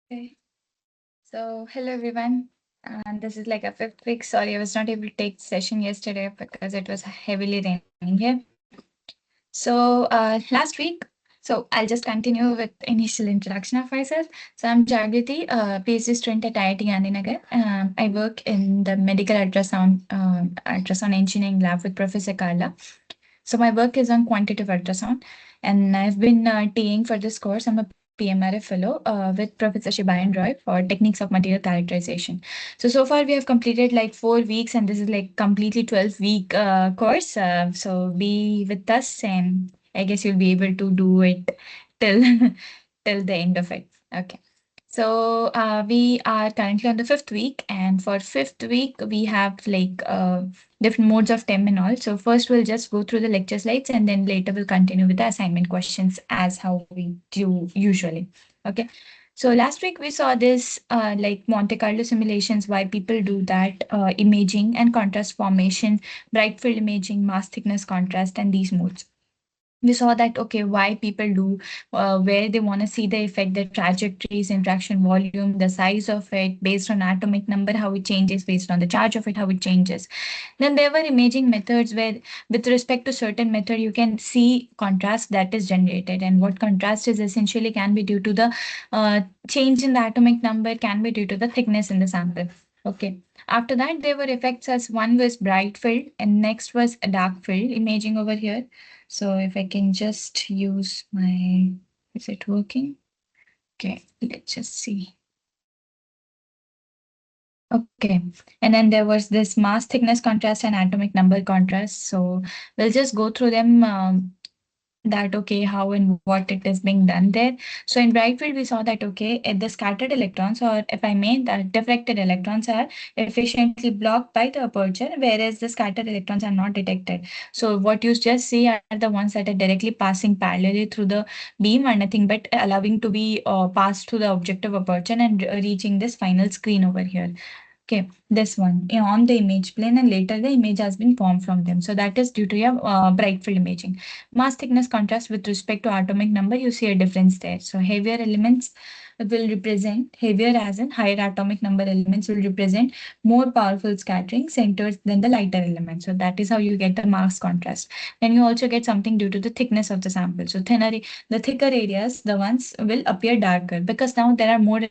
Okay. So, hello everyone. And this is like a fifth week. Sorry, I was not able to take session yesterday because it was heavily raining here. So, last week, so I'll just continue with initial introduction of myself. So, I'm Jagriti, PhD student at IIT Gandhinagar. I work in the medical ultrasound engineering lab with Professor Carla. So my work is on quantitative ultrasound, and I've been TAing for this course. I'm a PMRF fellow with Professor Shibayan Roy for techniques of material characterization. So far we have completed like 4 weeks, and this is like completely 12-week course. So be with us, and I guess you'll be able to do it till till the end of it. Okay. So we are currently on the fifth week, and for fifth week we have like different modes of TEM and all. So first we'll just go through the lecture slides, and then later we'll continue with the assignment questions as how we do usually. Okay. So last week we saw this like Monte Carlo simulations, why people do that, imaging and contrast formation, bright field imaging, mass thickness contrast, and these modes. We saw that okay, why people do, where they want to see the effect, the trajectories, interaction volume, the size of it based on atomic number, how it changes based on the charge of it, how it changes. Then there were imaging methods where with respect to certain method you can see contrast that is generated, and what contrast is essentially can be due to the change in the atomic number, can be due to the thickness in the sample. Okay. After that, there were effects as one was bright field and next was a dark field imaging over here. So if I can just use my, is it working? Okay, let's just see. Okay, and then there was this mass thickness contrast and atomic number contrast. So we'll just go through them. That okay, how and what it is being done there. So in bright field we saw that okay, the scattered electrons, or if I may, the diffracted electrons are efficiently blocked by the aperture, whereas the scattered electrons are not detected. So what you just see are the ones that are directly passing parallelly through the beam, or nothing but allowing to be passed through the objective aperture and reaching this final screen over here. Okay, this one on the image plane, and later the image has been formed from them. So that is due to your bright field imaging. Mass thickness contrast with respect to atomic number, you see a difference there. So heavier elements will represent, heavier as in higher atomic number elements will represent more powerful scattering centers than the lighter elements. So that is how you get the mass contrast. Then you also get something due to the thickness of the sample. So the thicker areas, the ones will appear darker because now there are more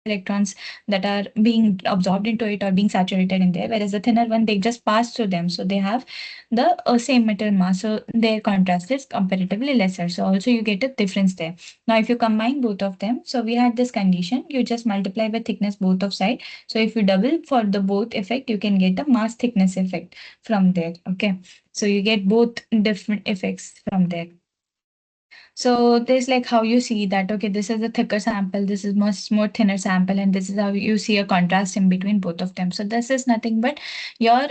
electrons that are being absorbed into it or being saturated in there, whereas the thinner one, they just pass through them, so they have the same metal mass, so their contrast is comparatively lesser. So also you get a difference there. Now if you combine both of them, so we had this condition, you just multiply by thickness both of side. So if you double for the both effect, you can get the mass thickness effect from there. Okay, so you get both different effects from there. So there's like how you see that, okay, this is a thicker sample, this is much more thinner sample, and this is how you see a contrast in between both of them. So this is nothing but your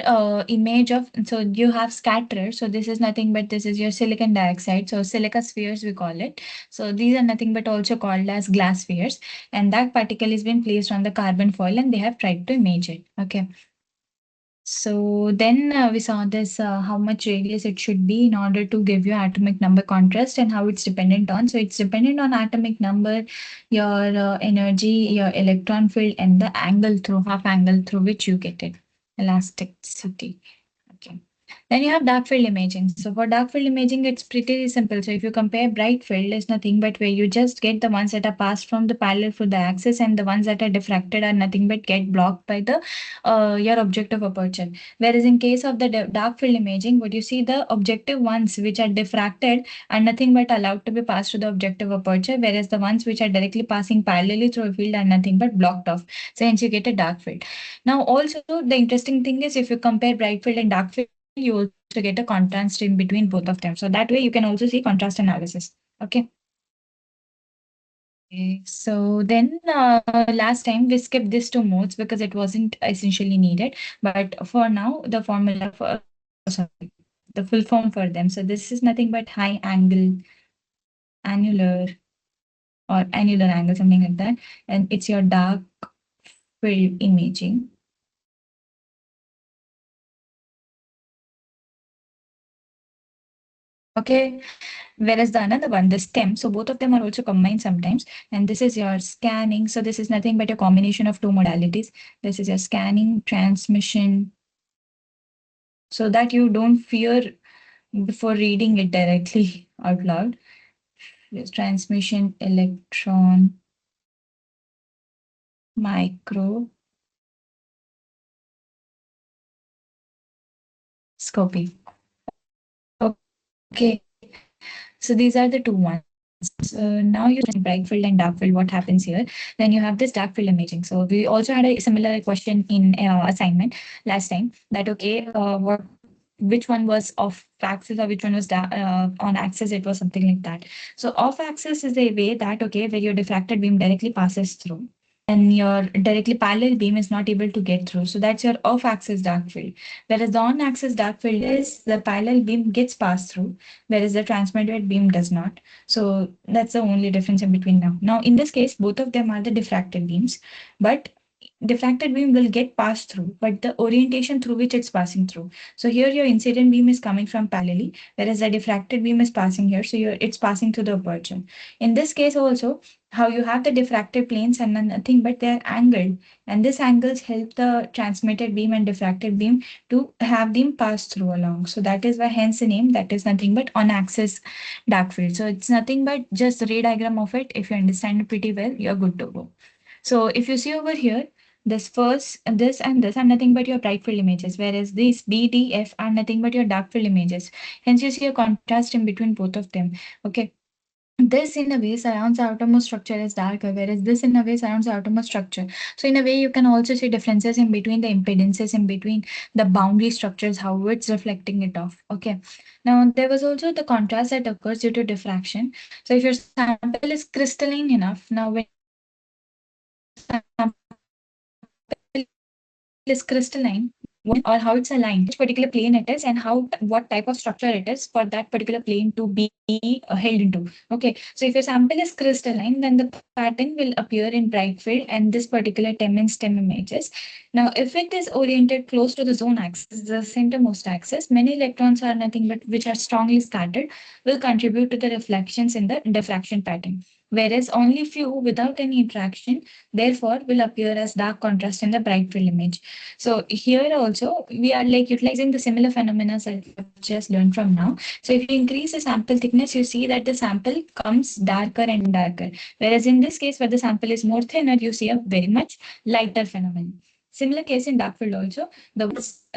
image of, so you have scatter. So this is nothing but this is your silicon dioxide. So silica spheres we call it. So these are nothing but also called as glass spheres. And that particle has been placed on the carbon foil and they have tried to image it. Okay. So then we saw this how much radius it should be in order to give you atomic number contrast and how it's dependent on. So it's dependent on atomic number, your energy, your electron field, and the angle through half angle through which you get it. Elasticity. Okay. Then you have dark field imaging. So for dark field imaging, it's pretty simple. So if you compare bright field, is nothing but where you just get the ones that are passed from the parallel for the axis, and the ones that are diffracted are nothing but get blocked by the your objective aperture. Whereas in case of the dark field imaging, what you see, the objective ones which are diffracted are nothing but allowed to be passed to the objective aperture, whereas the ones which are directly passing parallelly through a field are nothing but blocked off. So hence you get a dark field. Now also the interesting thing is if you compare bright field and dark field, you also get a contrast in between both of them. So that way you can also see contrast analysis. Okay. Okay, so then last time we skipped these two modes because it wasn't essentially needed. But for now, the formula for, sorry, the full form for them. So this is nothing but high angle, annular, or annular angle, something like that. And it's your dark field imaging. Okay. Whereas the another one, the STEM, so both of them are also combined sometimes. And this is your scanning. So this is nothing but a combination of two modalities. This is your scanning, transmission, so that you don't fear before reading it directly out loud. Yes, transmission, electron, microscopy. Okay, so these are the two ones. Now you bright field and dark field. What happens here? Then you have this dark field imaging. So we also had a similar question in assignment last time. That okay, what which one was off axis or which one was on axis? It was something like that. So off axis is a way that okay, where your diffracted beam directly passes through and your directly parallel beam is not able to get through. So that's your off axis dark field. Whereas the on axis dark field is the parallel beam gets passed through, whereas the transmitted beam does not. So that's the only difference in between now. Now, in this case, both of them are the diffracted beams, but diffracted beam will get passed through, but the orientation through which it's passing through. So here your incident beam is coming from parallelly, whereas the diffracted beam is passing here. So it's passing through the aperture. In this case also, how you have the diffracted planes and nothing but they're angled, and these angles help the transmitted beam and diffracted beam to have them pass through along. So that is why hence the name, that is nothing but on axis dark field. So it's nothing but just the ray diagram of it. If you understand it pretty well, you're good to go. So if you see over here, this first, this are nothing but your bright field images, whereas these B, D, F are nothing but your dark field images. Hence you see a contrast in between both of them. Okay. This in a way surrounds the outermost structure as darker, whereas this in a way surrounds the outermost structure. So in a way, you can also see differences in between the impedances, in between the boundary structures, how it's reflecting it off. Okay. Now there was also the contrast that occurs due to diffraction. So if your sample is crystalline enough, now when your sample is crystalline, or how it's aligned, which particular plane it is, and how what type of structure it is for that particular plane to be held into. Okay, so if your sample is crystalline, then the pattern will appear in bright field and this particular TEM and STEM images. Now, if it is oriented close to the zone axis, the centermost axis, many electrons are nothing but which are strongly scattered will contribute to the reflections in the diffraction pattern. Whereas only few without any interaction therefore will appear as dark contrast in the bright field image. So here also we are like utilizing the similar phenomena that we have just learned from now. So if you increase the sample thickness, you see that the sample comes darker and darker. Whereas in this case, where the sample is more thinner, you see a very much lighter phenomenon. Similar case in dark field also.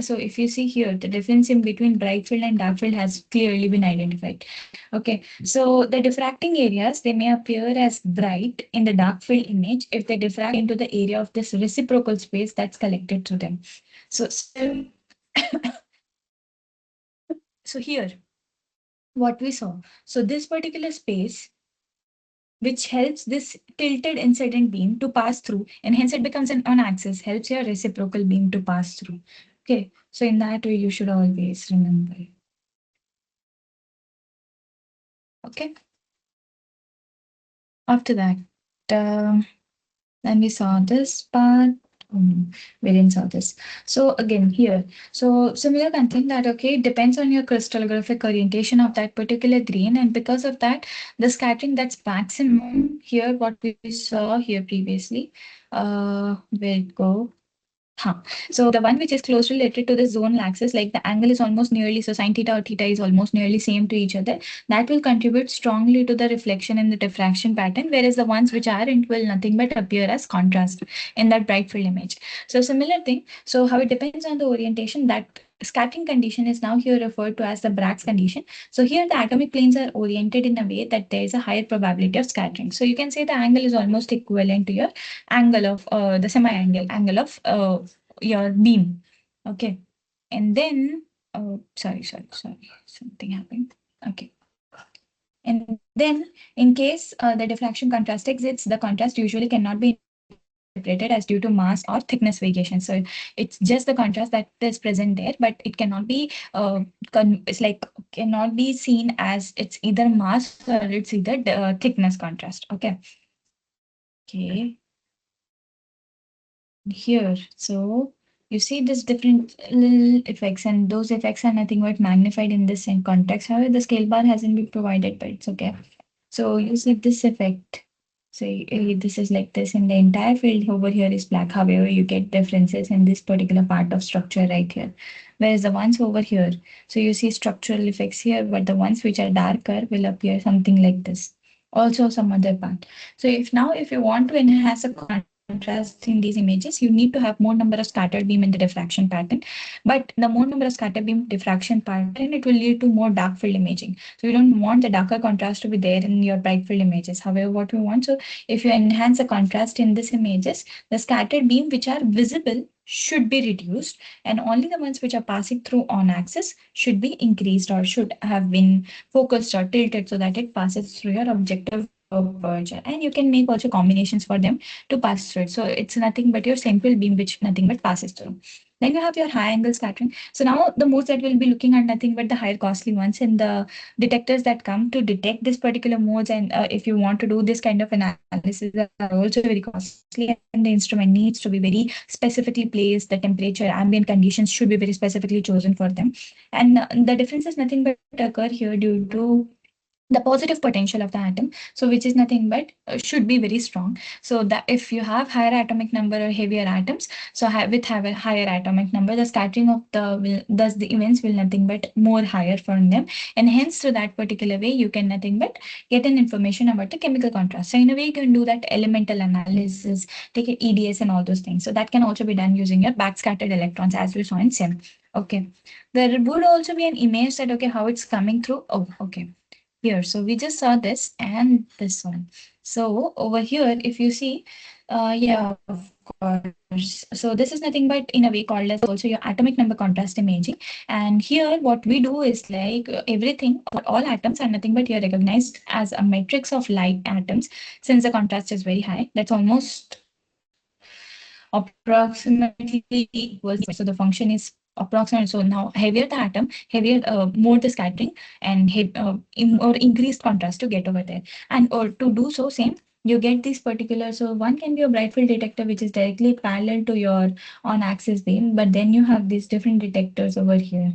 So if you see here, the difference in between bright field and dark field has clearly been identified. Okay, so the diffracting areas, they may appear as bright in the dark field image if they diffract into the area of this reciprocal space that's collected through them. So, so here, what we saw. So this particular space, which helps this tilted incident beam to pass through, and hence it becomes an on axis, helps your reciprocal beam to pass through. Okay, so in that way, you should always remember. Okay, after that, um, then we saw this part. We didn't saw this. So again here, so similar content that okay, it depends on your crystallographic orientation of that particular grain, and because of that, the scattering that's maximum here, what we saw here previously, where it go? Huh. So the one which is closely related to the zonal axis, like the angle is almost nearly, so sine theta or theta is almost nearly same to each other, that will contribute strongly to the reflection in the diffraction pattern, whereas the ones which aren't will nothing but appear as contrast in that bright field image. So similar thing. So how it depends on the orientation, that scattering condition is now here referred to as the Bragg's condition. So here the atomic planes are oriented in a way that there is a higher probability of scattering. So you can say the angle is almost equivalent to your angle of the semi-angle angle of your beam. Okay. And then, sorry, something happened. Okay. And then, in case the diffraction contrast exists, the contrast usually cannot be interpreted as due to mass or thickness variation. So it's just the contrast that is present there, but it cannot be, it's like cannot be seen as it's either mass or it's either thickness contrast. Okay. Okay. Here, so You see this different little effects, and those effects are nothing but magnified in this same context. However, the scale bar hasn't been provided, but it's okay. So you see this effect. So this is like this, and the entire field over here is black. However, you get differences in this particular part of structure right here. Whereas the ones over here, so you see structural effects here, but the ones which are darker will appear something like this. Also some other part. So if you want to enhance a contrast in these images, you need to have more number of scattered beam in the diffraction pattern. But the more number of scattered beam diffraction pattern, it will lead to more dark field imaging. So you don't want the darker contrast to be there in your bright field images. However, what we want, so if you enhance the contrast in these images, the scattered beam which are visible should be reduced, and only the ones which are passing through on axis should be increased or should have been focused or tilted so that it passes through your objective aperture. And you can make also combinations for them to pass through it. So it's nothing but your simple beam which nothing but passes through. Then you have your high angle scattering. So now the modes that we'll be looking at nothing but the higher costly ones, and the detectors that come to detect this particular modes. And if you want to do this kind of analysis, are also very costly, and the instrument needs to be very specifically placed. The temperature, ambient conditions should be very specifically chosen for them. And the difference is nothing but occur here due to the positive potential of the atom, so which is nothing but should be very strong. So that if you have higher atomic number or heavier atoms, so with have a higher atomic number, the scattering of the will thus the events will nothing but more higher from them, and hence through that particular way you can nothing but get an information about the chemical contrast. So in a way you can do that elemental analysis, take a EDS and all those things. So that can also be done using your backscattered electrons as we saw in SEM. Okay, there would also be an image that okay how it's coming through. Oh, okay, here. So we just saw this and this one. So over here, if you see, yeah, of course. So this is nothing but in a way called as also your atomic number contrast imaging. And here, what we do is like everything, all atoms are nothing but here recognized as a matrix of light atoms. Since the contrast is very high, that's almost approximately equals. So the function is approximate. So now heavier the atom, heavier more the scattering, and or increased contrast to get over there. And or to do so same, you get this particular. So one can be a bright field detector which is directly parallel to your on axis beam, but then you have these different detectors over here.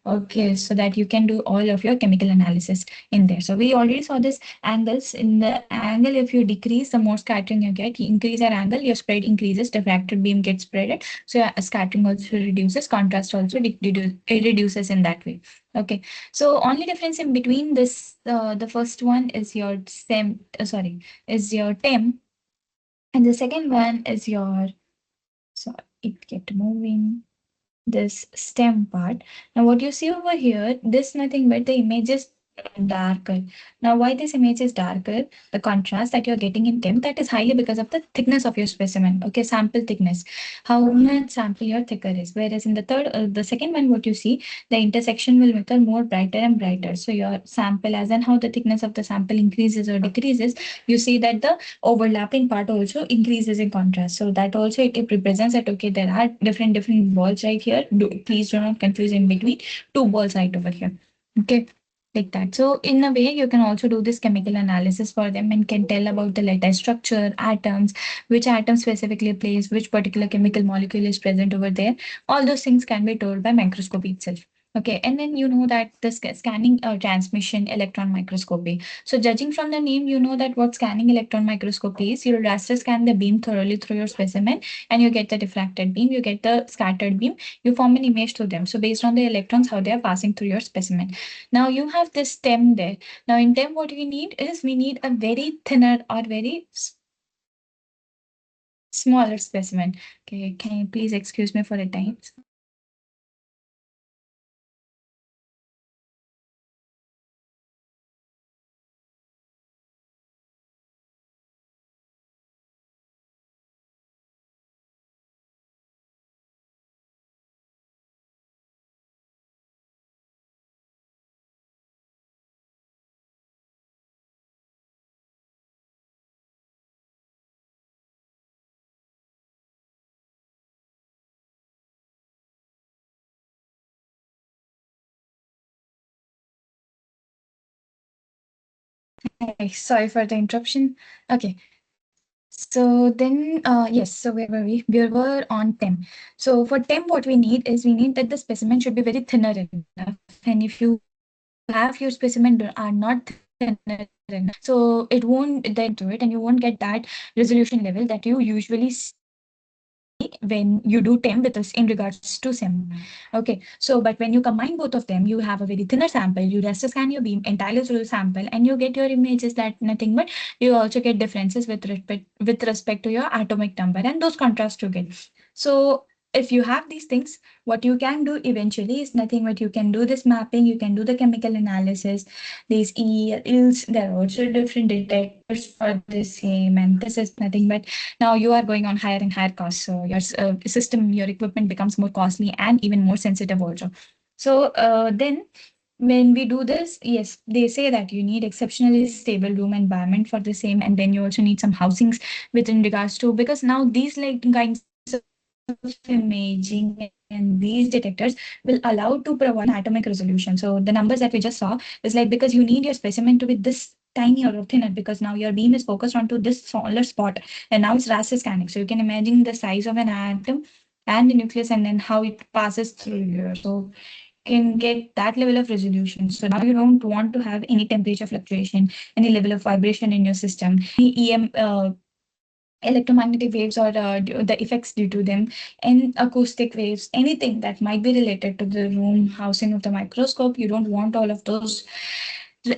Okay, so that you can do all of your chemical analysis in there. So we already saw this angles. In the angle, if you decrease, the more scattering you get. You increase your angle, your spread increases, diffracted beam gets spreaded. So scattering also reduces, contrast also it reduces in that way. Okay, so only difference in between this, the first one is your STEM, sorry, is your TEM, and the second one is your, so it get moving, this stem part. Now what you see over here, this nothing but the image is darker. Now why this image is darker, the contrast that you're getting in TEM, that is highly because of the thickness of your specimen. Okay, sample thickness, how much sample your thicker is. Whereas in the the second one, what you see, the intersection will become more brighter and brighter. So your sample, as and how the thickness of the sample increases or decreases, you see that the overlapping part also increases in contrast. So that also it represents that okay, there are different balls right here. Please do not confuse in between two balls right over here. Okay, like that. So in a way, you can also do this chemical analysis for them and can tell about the lattice structure, atoms, which atom specifically plays, which particular chemical molecule is present over there. All those things can be told by microscopy itself. Okay, and then you know that the scanning transmission electron microscopy. So judging from the name, you know that what scanning electron microscopy is. You'll raster scan the beam thoroughly through your specimen, and you get the diffracted beam, you get the scattered beam, you form an image through them. So based on the electrons, how they are passing through your specimen. Now you have this stem there. Now in TEM, what we need is we need a very thinner or very smaller specimen. Okay, can you please excuse me for a time? Sorry for the interruption. Okay. So then, yes, so where were we? We were on TEM. So for TEM, what we need is we need that the specimen should be very thinner enough. And if you have your specimen are not thinner enough, so it won't then into it, and you won't get that resolution level that you usually see when you do TEM with us in regards to SEM. Okay, so but when you combine both of them, you have a very thinner sample. You raster scan your beam, entirely through sample, and you get your images that nothing but you also get differences with respect to your atomic number, and those contrast you get. So if you have these things, what you can do eventually is nothing but you can do this mapping, you can do the chemical analysis, these EELs, there are also different detectors for the same, and this is nothing but now you are going on higher and higher costs. So your system, your equipment becomes more costly and even more sensitive also. So then when we do this, yes, they say that you need exceptionally stable room environment for the same, and then you also need some housings within regards to, because now these like kinds of imaging and these detectors will allow to provide you an atomic resolution. So the numbers that we just saw is like because you need your specimen to be this tiny or thinner, because now your beam is focused onto this smaller spot, and now it's raster scanning. So you can imagine the size of an atom and the nucleus and then how it passes through here. So can get that level of resolution. So now you don't want to have any temperature fluctuation, any level of vibration in your system, any electromagnetic waves or the effects due to them, and acoustic waves, anything that might be related to the room housing of the microscope. You don't want all of those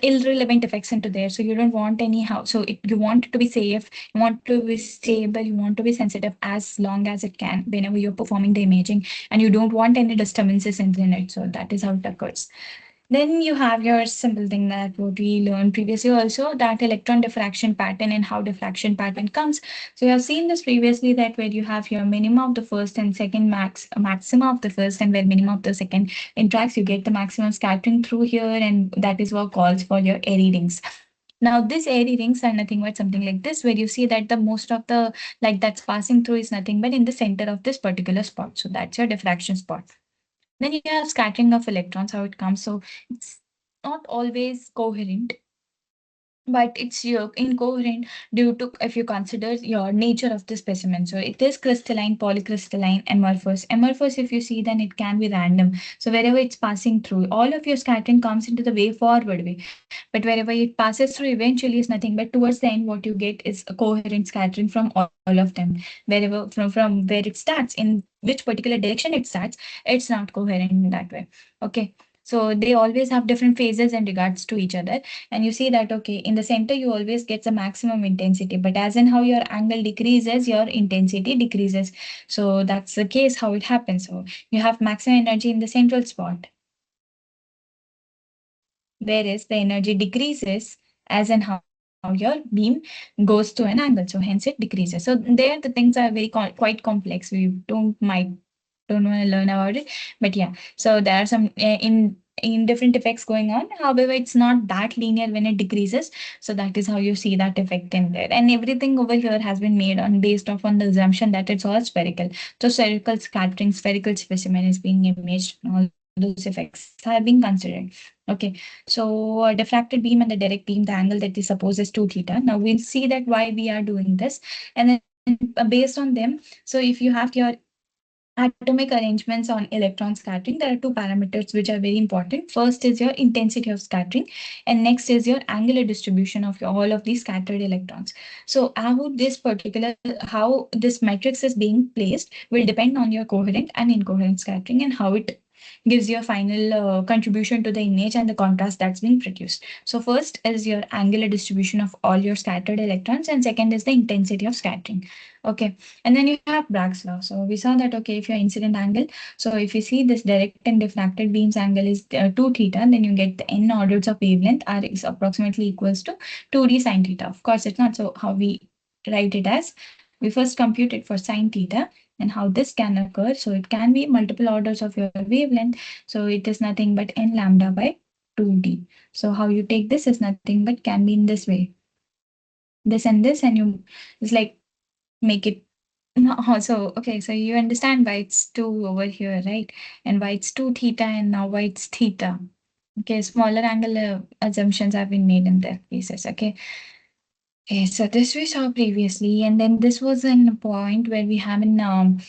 irrelevant effects into there. So you don't want anyhow. So you want it to be safe, you want to be stable, you want to be sensitive as long as it can whenever you're performing the imaging, and you don't want any disturbances in it. So that is how it occurs. Then you have your simple thing that what we learned previously also, that electron diffraction pattern and how diffraction pattern comes. So you have seen this previously, that where you have your minima of the first and second maxima of the first, and where minima of the second interacts, you get the maximum scattering through here, and that is what calls for your airy rings. Now, these airy rings are nothing but something like this, where you see that the most of the light that's passing through is nothing but in the center of this particular spot. So that's your diffraction spot. Then you have scattering of electrons, how it comes. So it's not always coherent, but it's your incoherent due to, if you consider your nature of the specimen. So it is crystalline, polycrystalline, amorphous. Amorphous, if you see, then it can be random. So wherever it's passing through, all of your scattering comes into the way forward way. But wherever it passes through, eventually is nothing but towards the end, what you get is a coherent scattering from all of them. Wherever from where it starts, in which particular direction it starts, it's not coherent in that way. Okay. So they always have different phases in regards to each other, and you see that okay, in the center you always get the maximum intensity, but as in how your angle decreases, your intensity decreases. So that's the case how it happens. So you have maximum energy in the central spot, whereas the energy decreases as in how your beam goes to an angle, so hence it decreases. So there the things are very quite complex. We don't want to learn about it, but yeah, so there are some in different effects going on. However, it's not that linear when it decreases. So that is how you see that effect in there, and everything over here has been made on based off on the assumption that it's all spherical. So spherical scattering, spherical specimen is being imaged, and all those effects have been considered. Okay, so diffracted beam and the direct beam, the angle that is supposed is 2 theta. Now we'll see that why we are doing this, and then based on them. So if you have your atomic arrangements on electron scattering, there are two parameters which are very important. First is your intensity of scattering, and next is your angular distribution of all of these scattered electrons. So how this matrix is being placed will depend on your coherent and incoherent scattering, and how it gives your final contribution to the image and the contrast that's being produced. So first is your angular distribution of all your scattered electrons, and second is the intensity of scattering. Okay, and then you have Bragg's law. So we saw that okay, if your incident angle, so if you see this direct and diffracted beams angle is 2 theta, then you get the n orders of wavelength are is approximately equals to 2d sine theta. Of course, it's not so how we write it as. We first compute it for sine theta and how this can occur. So it can be multiple orders of your wavelength. So it is nothing but n lambda by 2d. So how you take this is nothing but can be in this way. This, and you it's like make it. No, so okay, so you understand why it's 2 over here, right? And why it's 2 theta and now why it's theta. Okay, smaller angle assumptions have been made in their cases. Okay, Okay, so this we saw previously, and then this was in a point where we have an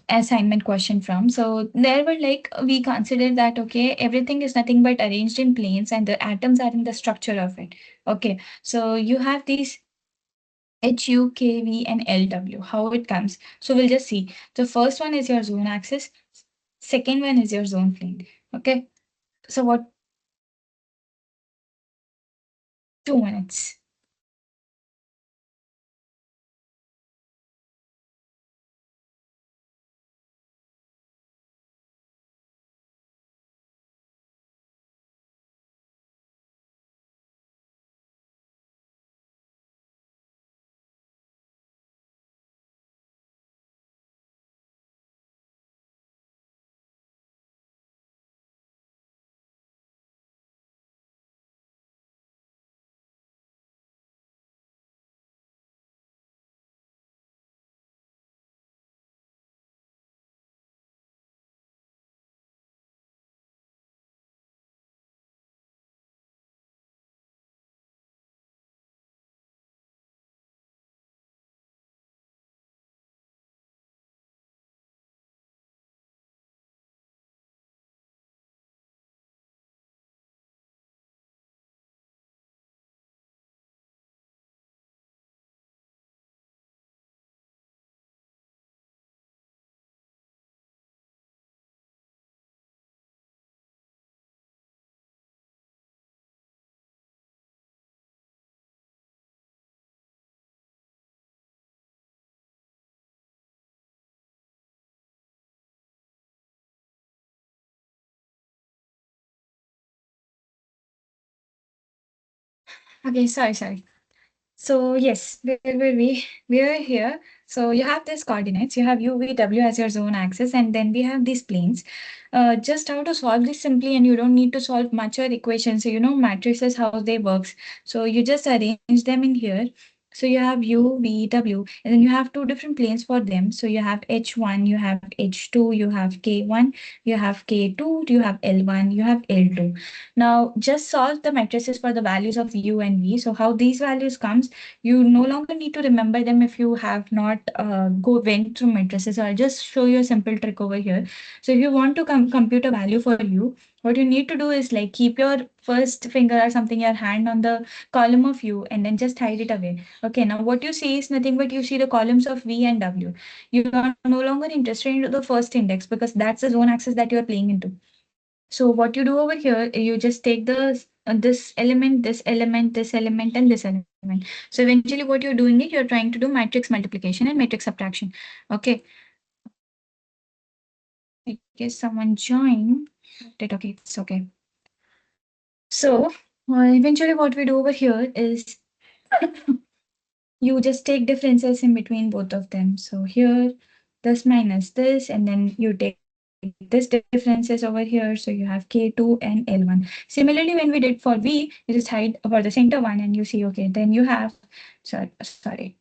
assignment question from. So there were like we considered that okay, everything is nothing but arranged in planes, and the atoms are in the structure of it. Okay, so you have these HU, KV, and LW. How it comes? So we'll just see. The first one is your zone axis. Second one is your zone plane. Okay, so what? 2 minutes. Okay, sorry. So yes, where were we? We are here. So you have these coordinates. You have u, v, w as your zone axis, and then we have these planes. Just how to solve this simply, and you don't need to solve much or equations. So you know matrices how they works. So you just arrange them in here. So you have u, v, w, and then you have two different planes for them. So you have h1, you have h2, you have k1, you have k2, you have l1, you have l2. Now just solve the matrices for the values of u and v. So how these values comes, you no longer need to remember them if you have not go went through matrices. I'll just show you a simple trick over here. So if you want to compute a value for u, what you need to do is like keep your first finger or something, your hand on the column of u, and then just hide it away. Okay, now what you see is nothing but you see the columns of v and w. You are no longer interested into the first index because that's the zone axis that you are playing into. So what you do over here, you just take the this element, this element, this element, and this element. So eventually, what you're doing is you're trying to do matrix multiplication and matrix subtraction. Okay, I guess someone joined. Did okay, it's okay. So eventually, what we do over here is you just take differences in between both of them. So here, this minus this, and then you take this differences over here. So you have K2 and L1. Similarly, when we did for V, you just hide for the center one and you see, okay, then you have, sorry,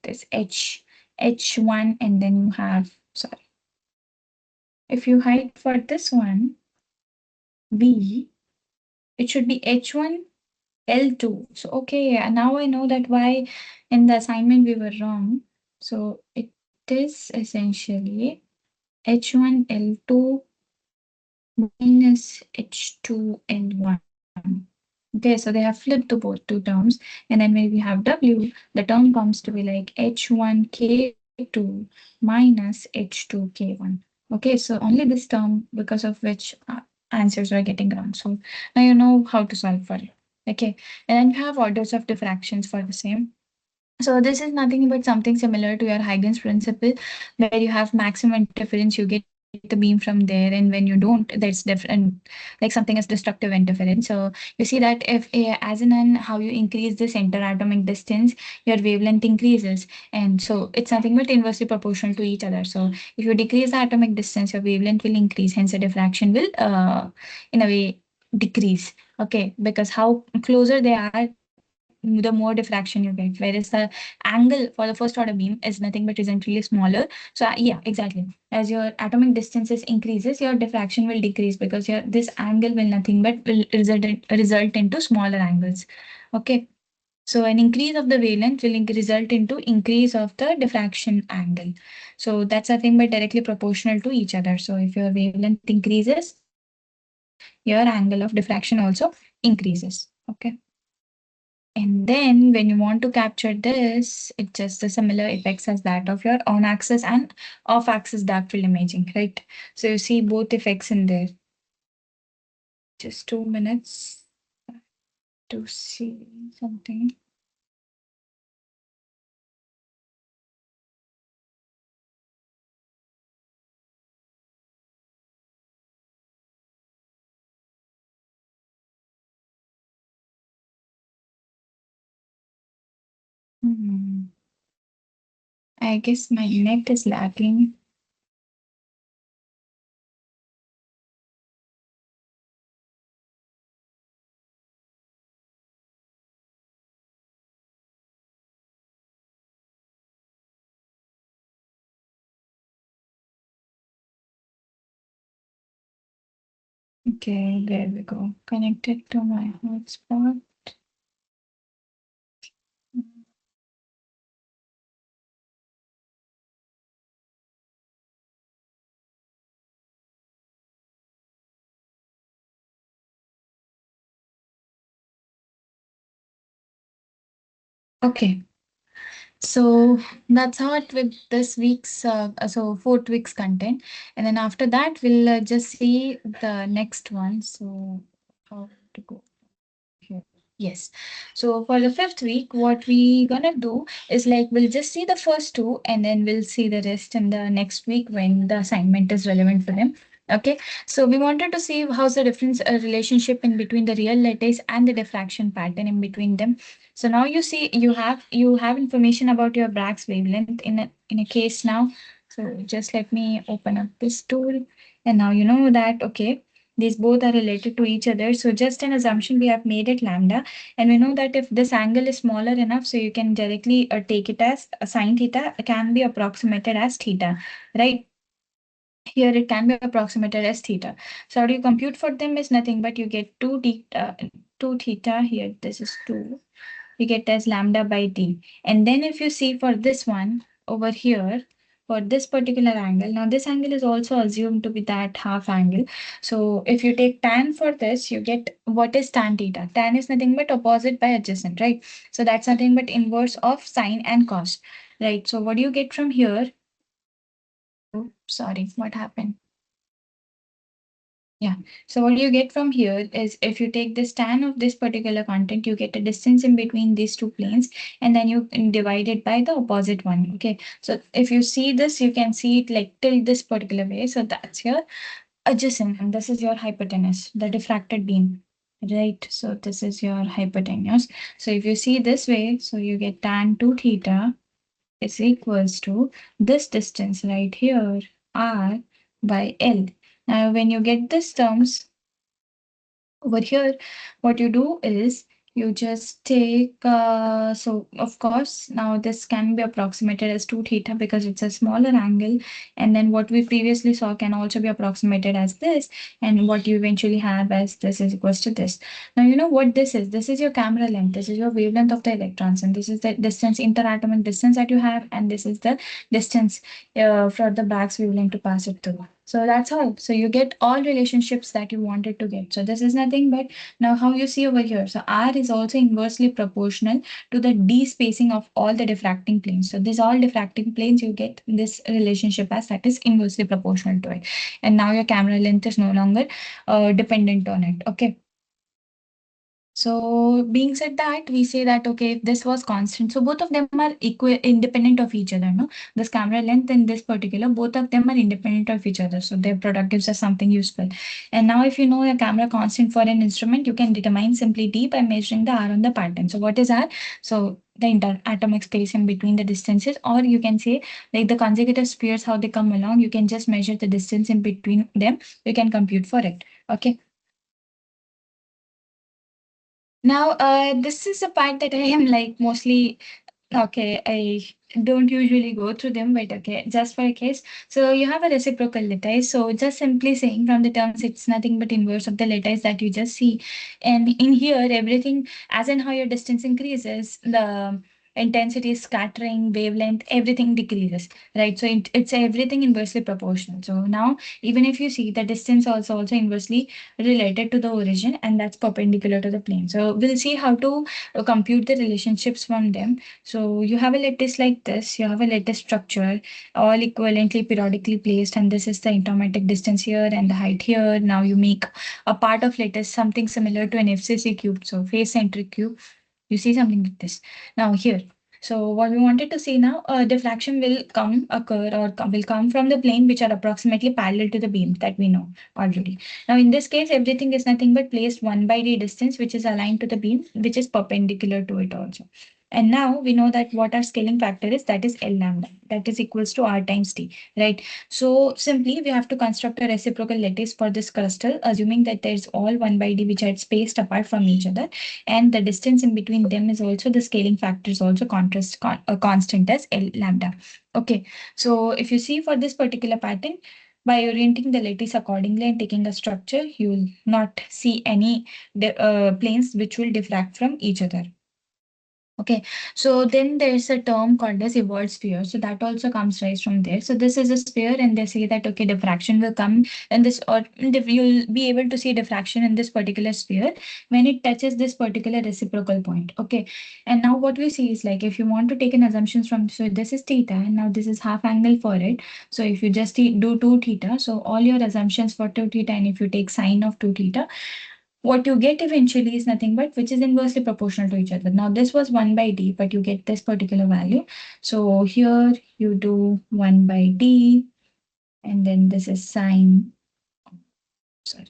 this H1, and then you have, sorry, if you hide for this one, V, it should be H1, L2. So, okay, yeah, now I know that why in the assignment we were wrong. So it is essentially H1, L2 minus H2N1. Okay, so they have flipped the both two terms. And then when we have W, the term comes to be like H1K2 minus H2K1. Okay, so only this term because of which answers are getting wrong. So now you know how to solve for it. Okay, and then you have orders of diffractions for the same. So this is nothing but something similar to your Huygens principle, where you have maximum interference, you get the beam from there, and when you don't, there's different, like something is destructive interference. So you see that if as in how you increase the center atomic distance, your wavelength increases, and so it's nothing but inversely proportional to each other. So if you decrease the atomic distance, your wavelength will increase, hence the diffraction will, in a way, decrease. Okay, because how closer they are, the more diffraction you get. Whereas the angle for the first order beam is nothing but essentially smaller. So yeah, exactly. As your atomic distances increases, your diffraction will decrease because your this angle will nothing but will result into smaller angles. Okay. So an increase of the wavelength will result into increase of the diffraction angle. So that's a thing, but directly proportional to each other. So if your wavelength increases, your angle of diffraction also increases. Okay. And then when you want to capture this, it's just the similar effects as that of your on axis and off axis dark field imaging, right? So you see both effects in there. Just 2 minutes to see something. Hmm. I guess my net is lagging. Okay, there we go. Connected to my hotspot. Okay, so that's how it with this week's so fourth week's content, and then after that we'll just see the next one. So how to go here? Yes. So for the fifth week, what we gonna do is like we'll just see the first two, and then we'll see the rest in the next week when the assignment is relevant for them. Okay. So we wanted to see how's the difference relationship in between the real lattice and the diffraction pattern in between them. So now you see you have information about your Bragg's wavelength in a case now. So just let me open up this tool, and now you know that okay, these both are related to each other. So just an assumption we have made it lambda, and we know that if this angle is smaller enough, so you can directly take it as sine theta can be approximated as theta, right? Here it can be approximated as theta. So how do you compute for them is nothing but you get 2 theta here. This is 2 you get as lambda by d. And then if you see for this one over here, for this particular angle, now this angle is also assumed to be that half angle. So if you take tan for this, you get what is tan theta? Tan is nothing but opposite by adjacent, right? So that's nothing but inverse of sine and cos, right? So what do you get from here? Oh, sorry, what happened? Yeah. So what you get from here is if you take the tan of this particular content, you get a distance in between these two planes, and then you divide it by the opposite one. Okay. So if you see this, you can see it like till this particular way. So that's your adjacent, and this is your hypotenuse, the diffracted beam. Right. So this is your hypotenuse. So if you see this way, so you get tan 2 theta is equals to this distance right here, r by L. Now, when you get this terms, over here, what you do is you just take, so of course, now this can be approximated as 2 theta because it's a smaller angle. And then what we previously saw can also be approximated as this. And what you eventually have as this is equals to this. Now, you know what this is? This is your camera length. This is your wavelength of the electrons. And this is the distance, interatomic distance that you have. And this is the distance for the Bragg's wavelength to pass it through. So that's all. So you get all relationships that you wanted to get. So this is nothing but now how you see over here. So R is also inversely proportional to the D spacing of all the diffracting planes. So these all diffracting planes, you get this relationship as that is inversely proportional to it. And now your camera length is no longer dependent on it. Okay. So being said that, we say that okay, if this was constant, so both of them are equal, independent of each other. No, this camera length and this particular, both of them are independent of each other. So their product gives us something useful. And now, if you know a camera constant for an instrument, you can determine simply d by measuring the r on the pattern. So what is r? So the interatomic space in between the distances, or you can say like the consecutive spheres, how they come along. You can just measure the distance in between them. You can compute for it. Okay. Now, this is a part that I am like mostly Okay, I don't usually go through them, but okay, just for a case. So you have a reciprocal lattice. So just simply saying from the terms, it's nothing but inverse of the lattice that you just see. And in here, everything, as in how your distance increases, the intensity, scattering, wavelength, everything decreases, right? So it's everything inversely proportional. So now, even if you see the distance also inversely related to the origin, and that's perpendicular to the plane. So we'll see how to compute the relationships from them. So you have a lattice like this, you have a lattice structure, all equivalently periodically placed, and this is the intermetric distance here and the height here. Now you make a part of lattice something similar to an FCC cube, so face centric cube. You see something like this. Now here. So what we wanted to see now, diffraction will will come from the plane which are approximately parallel to the beam that we know already. Now in this case, everything is nothing but placed 1 by d distance which is aligned to the beam, which is perpendicular to it also. And now we know that what our scaling factor is, that is L lambda, that is equals to R times T, right? So simply we have to construct a reciprocal lattice for this crystal, assuming that there's all 1 by D which are spaced apart from each other. And the distance in between them is also the scaling factor is also constant as L lambda. Okay, so if you see for this particular pattern, by orienting the lattice accordingly and taking a structure, you will not see any planes which will diffract from each other. Okay, so then there's a term called as evolved sphere. So that also comes right from there. So this is a sphere, and they say that okay, diffraction will come in this, or you'll be able to see diffraction in this particular sphere when it touches this particular reciprocal point. Okay, and now what we see is like if you want to take an assumptions from, so this is theta, and now this is half angle for it. So if you just do 2 theta, so all your assumptions for 2 theta, and if you take sine of 2 theta, what you get eventually is nothing but which is inversely proportional to each other. Now this was 1 by d, but you get this particular value. So here you do 1 by d, and then this is sine, sorry.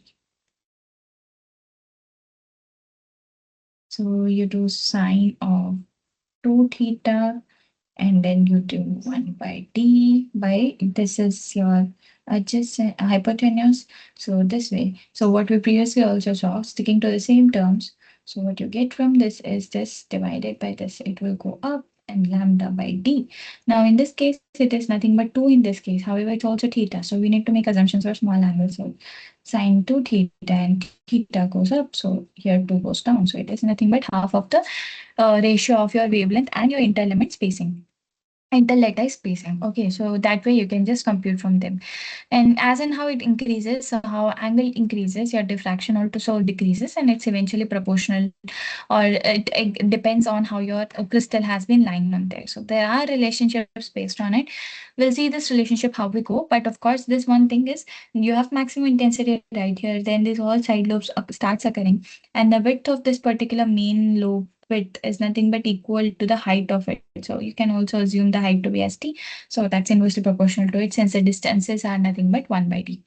So you do sine of 2 theta, and then you do 1 by d by, this is your adjacent hypotenuse. So this way. So what we previously also saw, sticking to the same terms. So what you get from this is this divided by this. It will go up and lambda by d. Now in this case, it is nothing but 2 in this case. However, it's also theta. So we need to make assumptions for small angles. So sine 2 theta and theta goes up. So here 2 goes down. So it is nothing but half of the ratio of your wavelength and your interelement spacing. Interlattice spacing. Okay, so that way you can just compute from them. And as in how it increases, so how angle increases, your diffraction also decreases, and it's eventually proportional, or it depends on how your crystal has been lying on there. So there are relationships based on it. We'll see this relationship how we go. But of course, this one thing is you have maximum intensity right here. Then these all side lobes starts occurring, and the width of this particular main lobe width is nothing but equal to the height of it. So you can also assume the height to be st. So that's inversely proportional to it since the distances are nothing but 1 by d.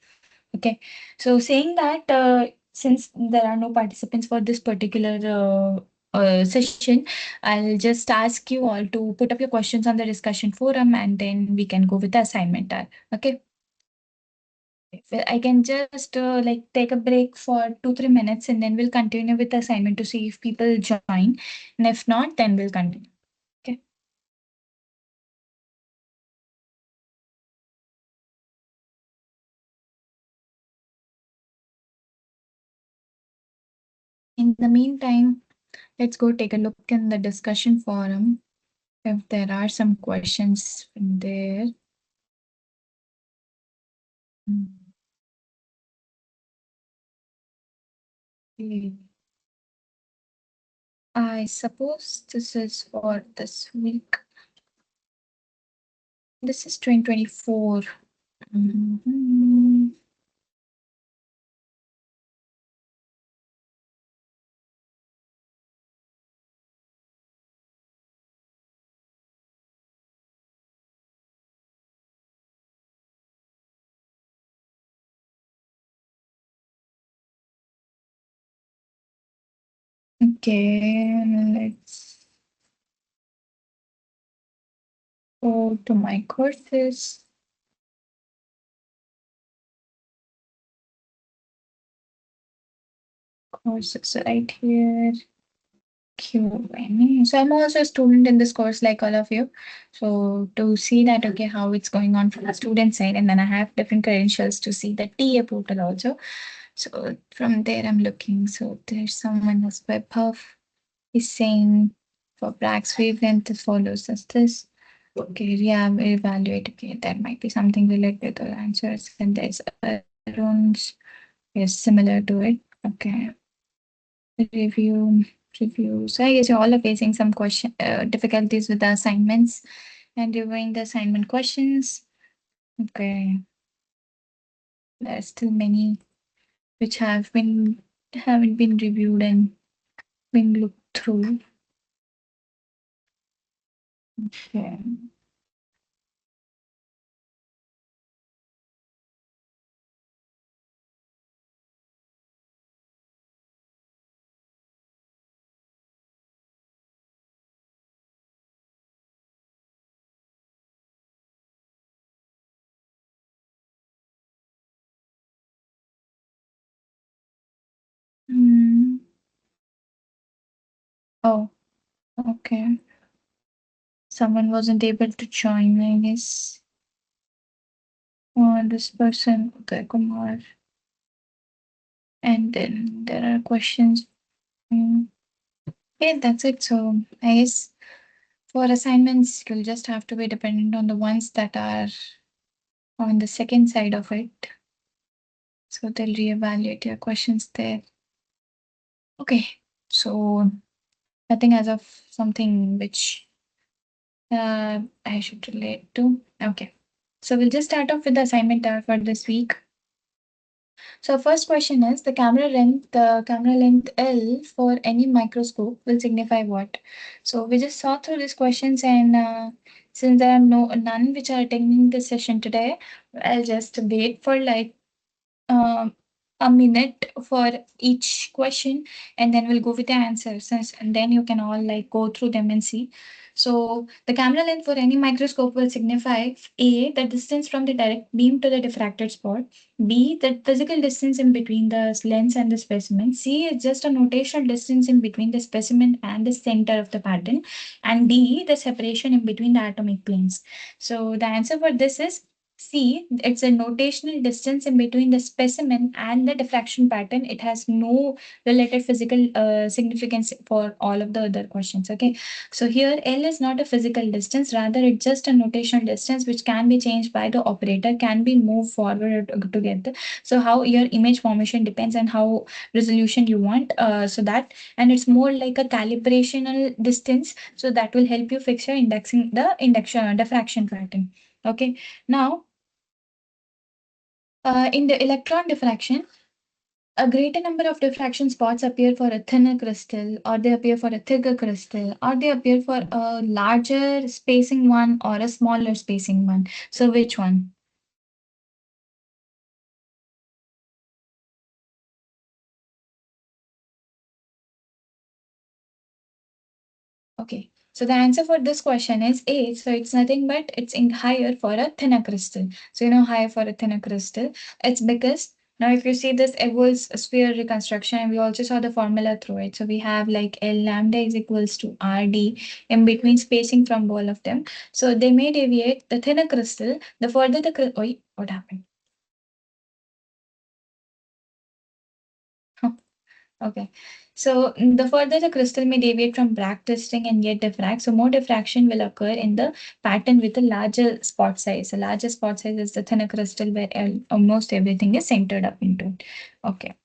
Okay. So saying that since there are no participants for this particular session, I'll just ask you all to put up your questions on the discussion forum, and then we can go with the assignment. Okay. Well, I can just like take a break for 2-3 minutes, and then we'll continue with the assignment to see if people join. And if not, then we'll continue. Okay. In the meantime, let's go take a look in the discussion forum if there are some questions there. Mm, okay. I suppose this is for this week. This is 2024. Mhm. Okay, let's go to my courses. Courses right here. Q&A. So I'm also a student in this course, like all of you. So to see that, okay, how it's going on from the student side, and then I have different credentials to see the TA portal also. So from there, I'm looking. So there's someone as Webhuff is saying for Bragg's wavelength, this follows as this. Okay, yeah, evaluate. Okay, that might be something related to the answers. And there's Arun's is similar to it. Okay, review review. So I guess you all are facing some question difficulties with the assignments and reviewing the assignment questions. Okay, there are still many which haven't been reviewed and been looked through. Okay. Hmm. Oh, okay. Someone wasn't able to join, I guess. This person, okay, Kumar. And then there are questions. Hmm. Okay, that's it. So I guess for assignments, you'll just have to be dependent on the ones that are on the second side of it. So they'll reevaluate your questions there. Okay. So nothing as of something which I should relate to. Okay. So we'll just start off with the assignment for this week. So first question is the camera length L for any microscope will signify what? So we just saw through these questions, and since there are none which are attending this session today, I'll just wait for like um, a minute for each question, and then we'll go with the answers, and then you can all like go through them and see. So the camera length for any microscope will signify A, the distance from the direct beam to the diffracted spot, B, the physical distance in between the lens and the specimen, C is just a notational distance in between the specimen and the center of the pattern, and D, the separation in between the atomic planes. So the answer for this is C, it's a notational distance in between the specimen and the diffraction pattern. It has no related physical significance for all of the other questions. Okay, so here L is not a physical distance, rather, it's just a notational distance which can be changed by the operator, can be moved forward or together. So, how your image formation depends on how resolution you want. So, that and it's more like a calibrational distance, so that will help you fix your indexing the induction diffraction pattern. Okay, now in the electron diffraction, a greater number of diffraction spots appear for a thinner crystal, or they appear for a thicker crystal, or they appear for a larger spacing one or a smaller spacing one. So, which one? Okay. So the answer for this question is A. So it's nothing but it's in higher for a thinner crystal. So higher for a thinner crystal. It's because now if you see this Evol's sphere reconstruction, and we also saw the formula through it. So we have like L lambda is equals to RD in between spacing from all of them. So they may deviate the thinner crystal, the further the wait, what happened? Okay. So the further the crystal may deviate from Bragg twisting and yet diffract, so more diffraction will occur in the pattern with a larger spot size. A larger spot size is the thinner crystal where almost everything is centered up into it. Okay.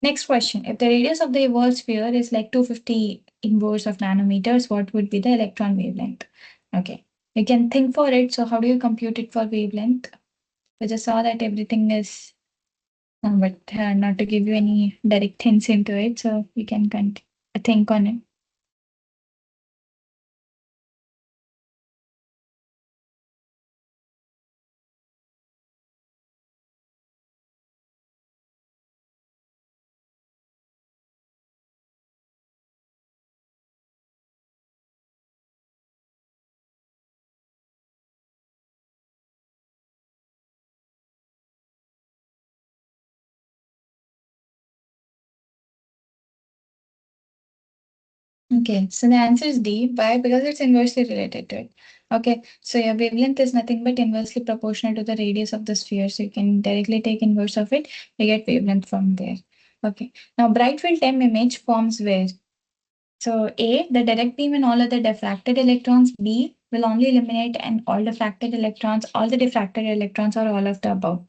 Next question. If the radius of the evolved sphere is like 250 inverse of nanometers, what would be the electron wavelength? Okay. You can think for it. So how do you compute it for wavelength? We just saw that everything is but not to give you any direct hints into it, so you can think on it. Okay, so the answer is D. Why? Because it's inversely related to it. Okay, so your wavelength is nothing but inversely proportional to the radius of the sphere. So you can directly take inverse of it, you get wavelength from there. Okay, now bright field M image forms where? So A, the direct beam and all other diffracted electrons. B, will only eliminate and all diffracted electrons, all the diffracted electrons, or all of the above.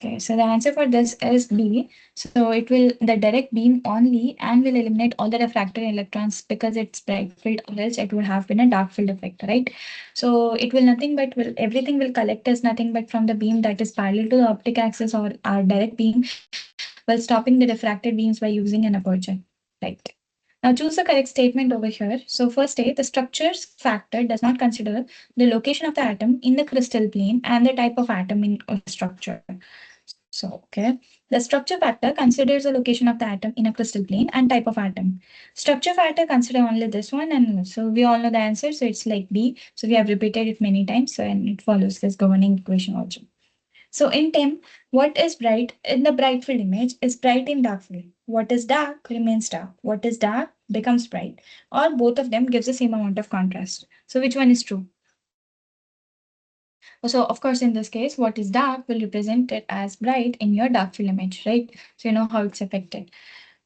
Okay, so the answer for this is B. So it will the direct beam only and will eliminate all the refracted electrons because it's bright field, or else it would have been a dark field effect, right? So it will nothing but will everything will collect as nothing but from the beam that is parallel to the optic axis or our direct beam while stopping the diffracted beams by using an aperture, right? Now choose the correct statement over here. So first A, the structure's factor does not consider the location of the atom in the crystal plane and the type of atom in a structure. So, okay. The structure factor considers the location of the atom in a crystal plane and type of atom. Structure factor consider only this one, and so we all know the answer. So it's like B. So we have repeated it many times, so and it follows this governing equation also. So in TEM, what is bright in the bright field image is bright in dark field. What is dark remains dark. What is dark becomes bright. Or both of them gives the same amount of contrast. So which one is true? So of course, in this case, what is dark will represent it as bright in your dark field image, right? So you know how it's affected.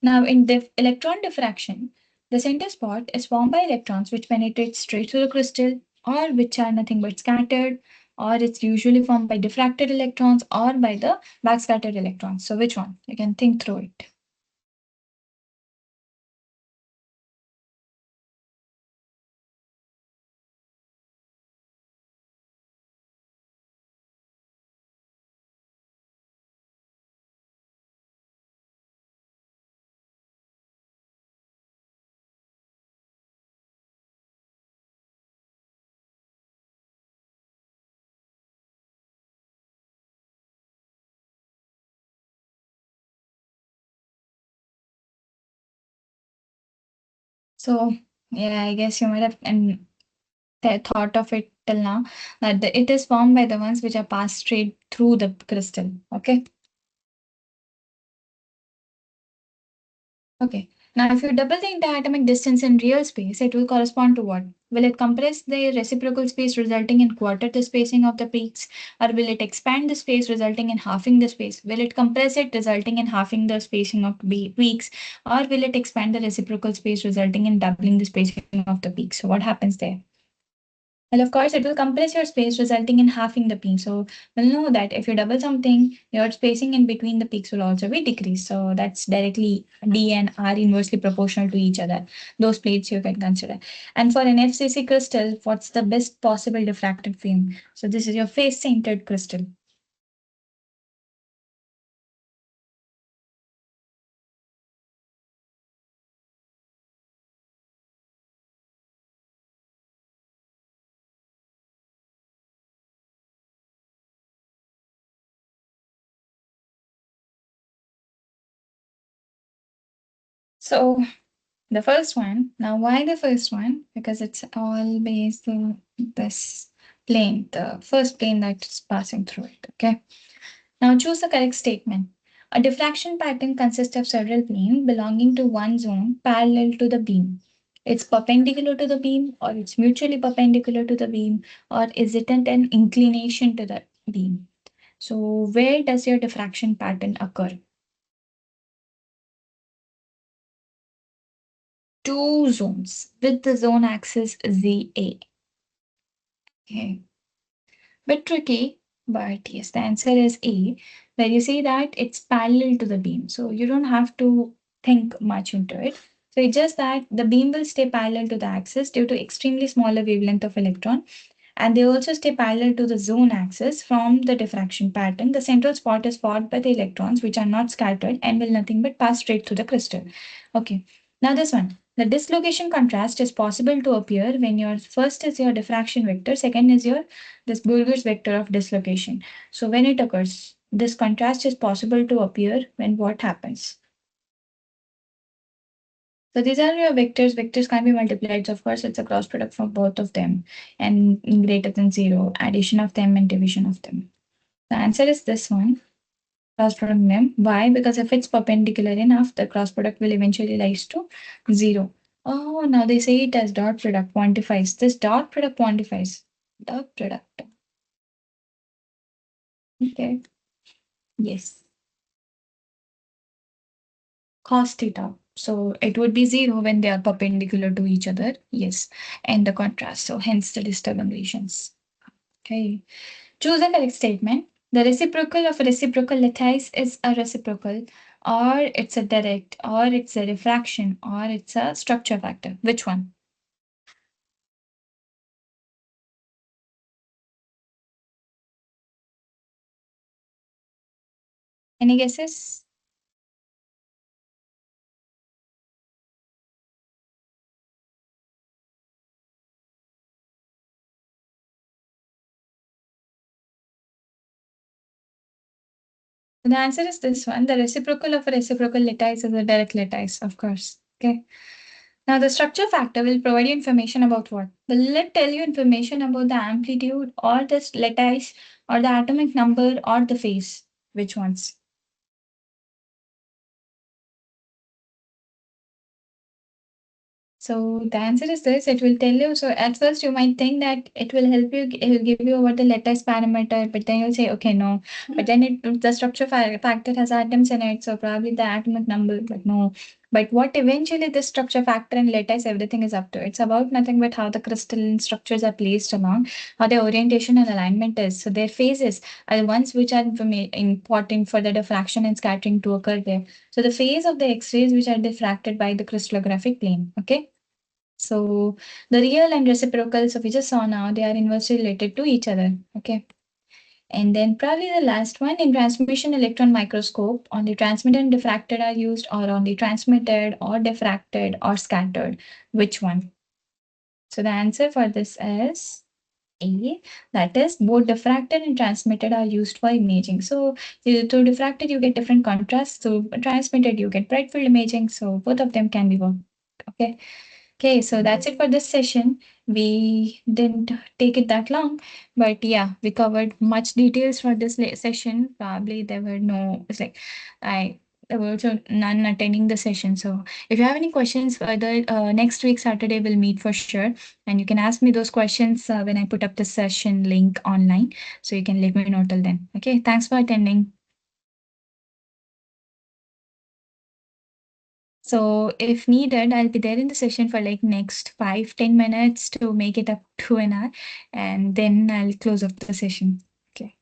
Now in electron diffraction, the center spot is formed by electrons which penetrate straight through the crystal or which are nothing but scattered, or it's usually formed by diffracted electrons or by the backscattered electrons. So which one? You can think through it. So yeah, I guess you might have thought of it till now that it is formed by the ones which are passed straight through the crystal. Okay. Okay. Now, if you double the interatomic distance in real space, it will correspond to what? Will it compress the reciprocal space resulting in quarter the spacing of the peaks? Or will it expand the space resulting in halving the space? Will it compress it resulting in halving the spacing of peaks? Or will it expand the reciprocal space resulting in doubling the spacing of the peaks? So what happens there? Well, of course, it will compress your space, resulting in halving the peak. So we'll know that if you double something, your spacing in between the peaks will also be decreased. So that's directly D and R inversely proportional to each other. Those plates you can consider. And for an FCC crystal, what's the best possible diffracted film? So this is your face-centered crystal. So the first one, now why the first one? Because it's all based on this plane, the first plane that's passing through it. Okay. Now choose the correct statement. A diffraction pattern consists of several planes belonging to one zone parallel to the beam. It's perpendicular to the beam, or it's mutually perpendicular to the beam, or is it an inclination to the beam? So where does your diffraction pattern occur? Two zones with the zone axis ZA. Okay. Bit tricky, but yes, the answer is A, where you see that it's parallel to the beam. So you don't have to think much into it. So it's just that the beam will stay parallel to the axis due to extremely smaller wavelength of electron, and they also stay parallel to the zone axis from the diffraction pattern. The central spot is formed by the electrons, which are not scattered and will nothing but pass straight through the crystal. Okay, now this one. The dislocation contrast is possible to appear when your first is your diffraction vector, second is your this Burger's vector of dislocation. So when it occurs, this contrast is possible to appear when what happens? So these are your vectors. Vectors can be multiplied. So of course, it's a cross product from both of them and greater than zero, addition of them and division of them. The answer is this one. cross product name. Why? Because if it's perpendicular enough, the cross product will eventually rise to 0. Oh, now they say it as dot product quantifies. This dot product quantifies. Dot product. Okay. Yes. Cos theta. So it would be 0 when they are perpendicular to each other. Yes. And the contrast. So hence the disturbance relations. Okay. Choose a correct statement. The reciprocal of a reciprocal lattice is a reciprocal, or it's a direct, or it's a refraction, or it's a structure factor. Which one? Any guesses? The answer is this one. The reciprocal of a reciprocal lattice is a direct lattice, of course. Okay. Now, the structure factor will provide you information about what? Will it tell you information about the amplitude or the lattice or the atomic number or the phase? Which ones? So the answer is this, it will tell you. So at first you might think that it will help you, it will give you what the lattice parameter, but then you'll say, okay, no. But then the structure factor has atoms in it, so probably the atomic number, but no. But what eventually this structure factor and lattice, everything is up to. It's about nothing but how the crystalline structures are placed along, how their orientation and alignment is. So their phases are the ones which are important for the diffraction and scattering to occur there. So the phase of the X-rays which are diffracted by the crystallographic plane. Okay. So the real and reciprocals of we just saw now, they are inversely related to each other. Okay. And then probably the last one in transmission electron microscope, on the transmitted and diffracted are used, or on the transmitted or diffracted or scattered. Which one? So the answer for this is A. That is both diffracted and transmitted are used for imaging. So through diffracted you get different contrasts. So transmitted you get bright field imaging. So both of them can be worked. Okay. Okay, so that's it for this session. We didn't take it that long, but yeah, we covered much details for this session. Probably there were no, it's like, I there were also none attending the session. So if you have any questions further, next week Saturday we'll meet for sure, and you can ask me those questions when I put up the session link online. So you can let me know till then. Okay, thanks for attending. So if needed, I'll be there in the session for like next 5-10 minutes to make it up to an hour, and then I'll close up the session. Okay.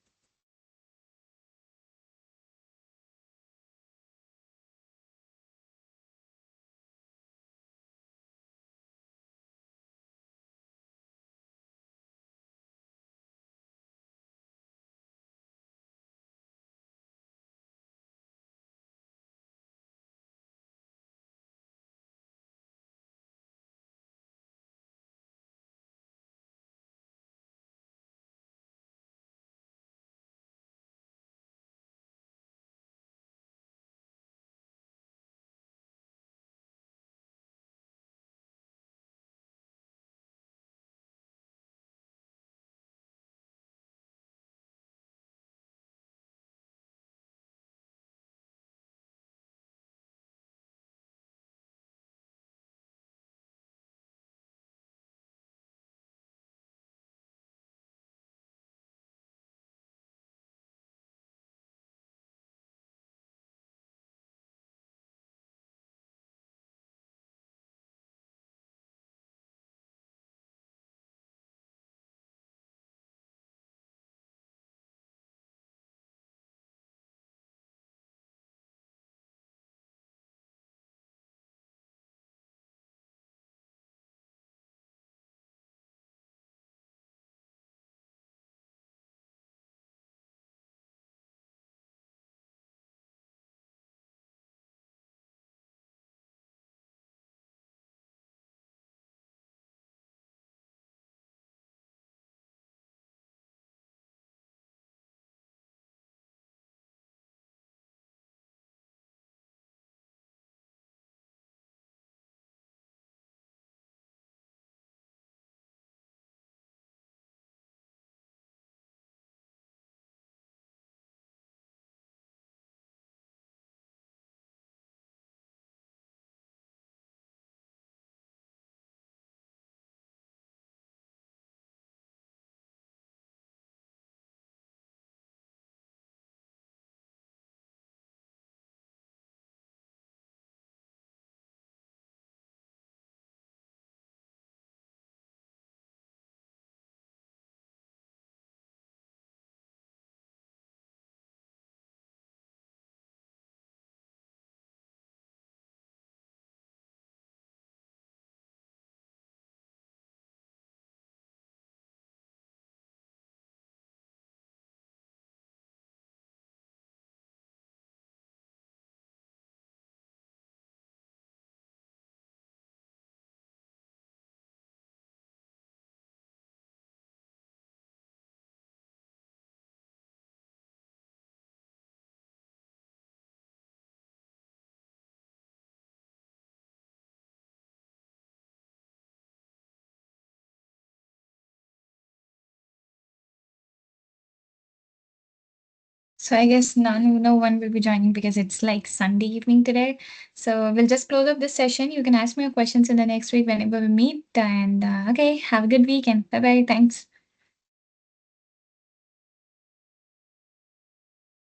So I guess no one will be joining because it's like Sunday evening today. So we'll just close up this session. You can ask me your questions in the next week whenever we meet. And okay, have a good weekend. Bye bye. Thanks.